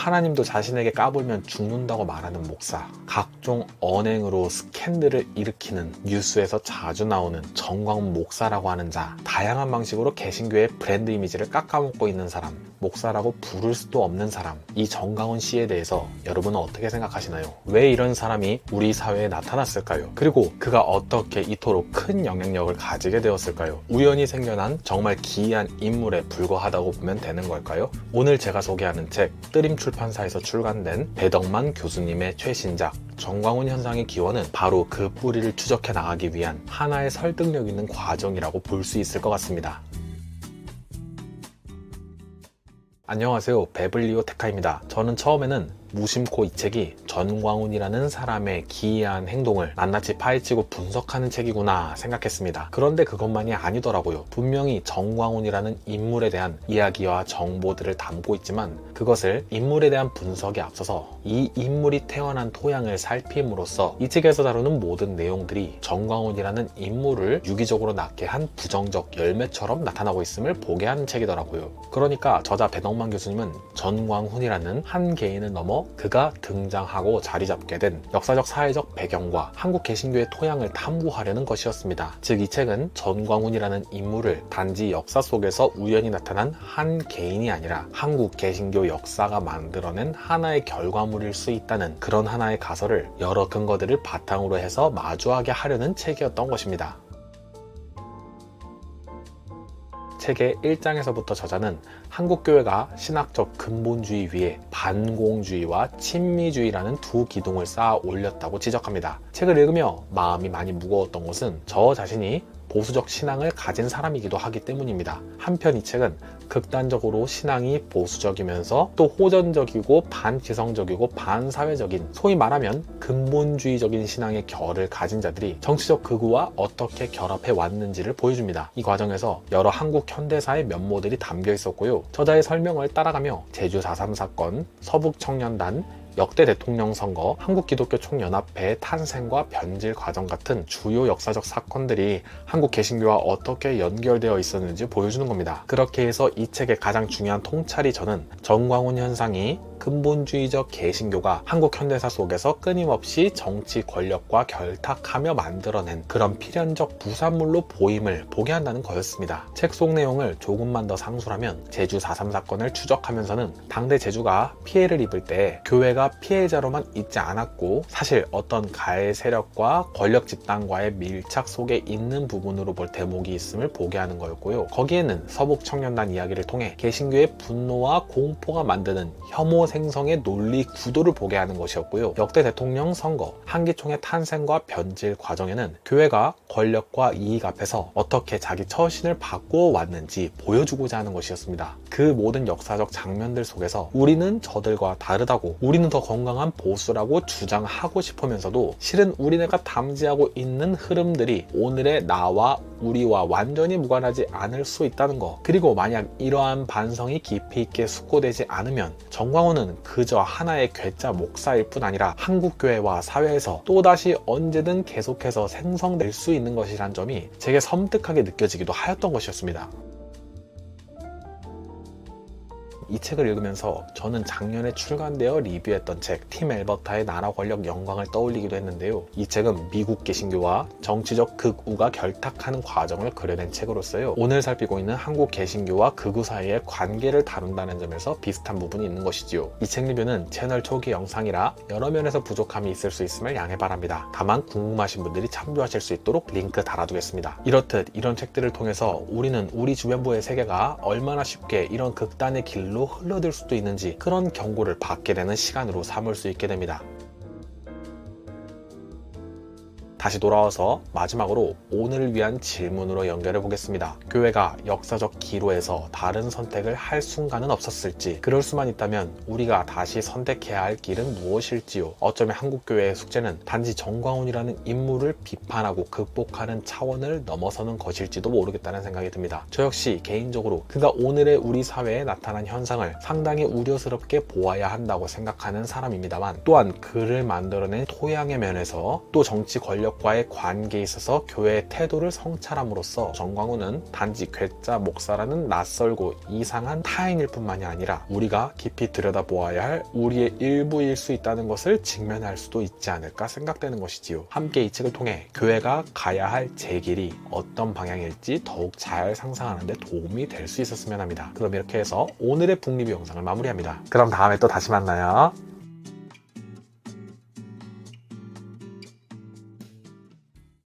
하나님도 자신에게 까불면 죽는다고 말하는 목사, 각종 언행으로 스캔들을 일으키는 뉴스에서 자주 나오는 정광훈 목사라고 하는 자, 다양한 방식으로 개신교의 브랜드 이미지를 깎아먹고 있는 사람, 목사라고 부를 수도 없는 사람, 이 정광훈 씨에 대해서 여러분은 어떻게 생각하시나요? 왜 이런 사람이 우리 사회에 나타났을까요? 그리고 그가 어떻게 이토록 큰 영향력을 가지게 되었을까요? 우연히 생겨난 정말 기이한 인물에 불과하다고 보면 되는 걸까요? 오늘 제가 소개하는 책, 뜨림 출판사에서 출간된 배덕만 교수님의 최신작 정광훈 현상의 기원은 바로 그 뿌리를 추적해 나가기 위한 하나의 설득력 있는 과정이라고 볼 수 있을 것 같습니다. 안녕하세요, 베블리오 테카입니다. 저는 처음에는 무심코 이 책이 전광훈이라는 사람의 기이한 행동을 낱낱이 파헤치고 분석하는 책이구나 생각했습니다. 그런데 그것만이 아니더라고요. 분명히 정광훈이라는 인물에 대한 이야기와 정보들을 담고 있지만 그것을 인물에 대한 분석에 앞서서 이 인물이 태어난 토양을 살핌으로써 이 책에서 다루는 모든 내용들이 정광훈이라는 인물을 유기적으로 낳게 한 부정적 열매처럼 나타나고 있음을 보게 하는 책이더라고요. 그러니까 저자 배덕만 교수님은 전광훈이라는 한 개인을 넘어 그가 등장하고 자리 잡게 된 역사적 사회적 배경과 한국 개신교의 토양을 탐구하려는 것이었습니다. 즉 이 책은 전광훈이라는 인물을 단지 역사 속에서 우연히 나타난 한 개인이 아니라 한국 개신교 역사가 만들어낸 하나의 결과물일 수 있다는 그런 하나의 가설을 여러 근거들을 바탕으로 해서 마주하게 하려는 책이었던 것입니다. 책의 1장에서부터 저자는 한국교회가 신학적 근본주의 위에 반공주의와 친미주의라는 두 기둥을 쌓아 올렸다고 지적합니다. 책을 읽으며 마음이 많이 무거웠던 것은 저 자신이 보수적 신앙을 가진 사람이기도 하기 때문입니다. 한편 이 책은 극단적으로 신앙이 보수적이면서 또 호전적이고 반지성적이고 반사회적인, 소위 말하면 근본주의적인 신앙의 결을 가진 자들이 정치적 극우와 어떻게 결합해 왔는지를 보여줍니다. 이 과정에서 여러 한국 현대사의 면모들이 담겨 있었고요. 저자의 설명을 따라가며 제주 4.3 사건, 서북청년단, 역대 대통령 선거, 한국기독교 총연합회의 탄생과 변질 과정 같은 주요 역사적 사건들이 한국 개신교와 어떻게 연결되어 있었는지 보여주는 겁니다. 그렇게 해서 이 책의 가장 중요한 통찰이 저는 정광훈 현상이 근본주의적 개신교가 한국 현대사 속에서 끊임없이 정치 권력과 결탁하며 만들어낸 그런 필연적 부산물로 보임을 보게 한다는 거였습니다. 책 속 내용을 조금만 더 상술하면 제주 4.3 사건을 추적하면서는 당대 제주가 피해를 입을 때 교회가 피해자로만 있지 않았고 사실 어떤 가해 세력과 권력 집단과의 밀착 속에 있는 부분으로 볼 대목이 있음을 보게 하는 거였고요. 거기에는 서북청년단 이야기를 통해 개신교의 분노와 공포가 만드는 혐오 생성의 논리 구도를 보게 하는 것이었고요. 역대 대통령 선거, 한기총의 탄생과 변질 과정에는 교회가 권력과 이익 앞에서 어떻게 자기 처신을 바꾸어 왔는지 보여주고자 하는 것이었습니다. 그 모든 역사적 장면들 속에서 우리는 저들과 다르다고, 우리는 더 건강한 보수라고 주장하고 싶으면서도 실은 우리네가 담지하고 있는 흐름들이 오늘의 나와 우리와 완전히 무관하지 않을 수 있다는 것, 그리고 만약 이러한 반성이 깊이 있게 숙고되지 않으면 정광훈은 그저 하나의 괴짜 목사일 뿐 아니라 한국교회와 사회에서 또다시 언제든 계속해서 생성될 수 있는 것이란 점이 제게 섬뜩하게 느껴지기도 하였던 것이었습니다. 이 책을 읽으면서 저는 작년에 출간되어 리뷰했던 책 팀 엘버타의 나라 권력 영광을 떠올리기도 했는데요. 이 책은 미국 개신교와 정치적 극우가 결탁하는 과정을 그려낸 책으로서요. 오늘 살피고 있는 한국 개신교와 극우 사이의 관계를 다룬다는 점에서 비슷한 부분이 있는 것이지요. 이 책 리뷰는 채널 초기 영상이라 여러 면에서 부족함이 있을 수 있음을 양해 바랍니다. 다만 궁금하신 분들이 참조하실 수 있도록 링크 달아두겠습니다. 이렇듯 이런 책들을 통해서 우리는 우리 주변부의 세계가 얼마나 쉽게 이런 극단의 길로 흘러들 수도 있는지 그런 경고를 받게 되는 시간으로 삼을 수 있게 됩니다. 다시 돌아와서 마지막으로 오늘을 위한 질문으로 연결해 보겠습니다. 교회가 역사적 기로에서 다른 선택을 할 순간은 없었을지, 그럴 수만 있다면 우리가 다시 선택해야 할 길은 무엇일지요? 어쩌면 한국교회의 숙제는 단지 정광훈이라는 인물을 비판하고 극복하는 차원을 넘어서는 것일지도 모르겠다는 생각이 듭니다. 저 역시 개인적으로 그가 오늘의 우리 사회에 나타난 현상을 상당히 우려스럽게 보아야 한다고 생각하는 사람입니다만, 또한 그를 만들어낸 토양의 면에서 또 정치 권력 권력과의 관계에 있어서 교회의 태도를 성찰함으로써 정광훈은 단지 괴짜 목사라는 낯설고 이상한 타인일 뿐만이 아니라 우리가 깊이 들여다보아야 할 우리의 일부일 수 있다는 것을 직면할 수도 있지 않을까 생각되는 것이지요. 함께 이 책을 통해 교회가 가야 할 제 길이 어떤 방향일지 더욱 잘 상상하는 데 도움이 될 수 있었으면 합니다. 그럼 이렇게 해서 오늘의 북리뷰 영상을 마무리합니다. 그럼 다음에 또 다시 만나요.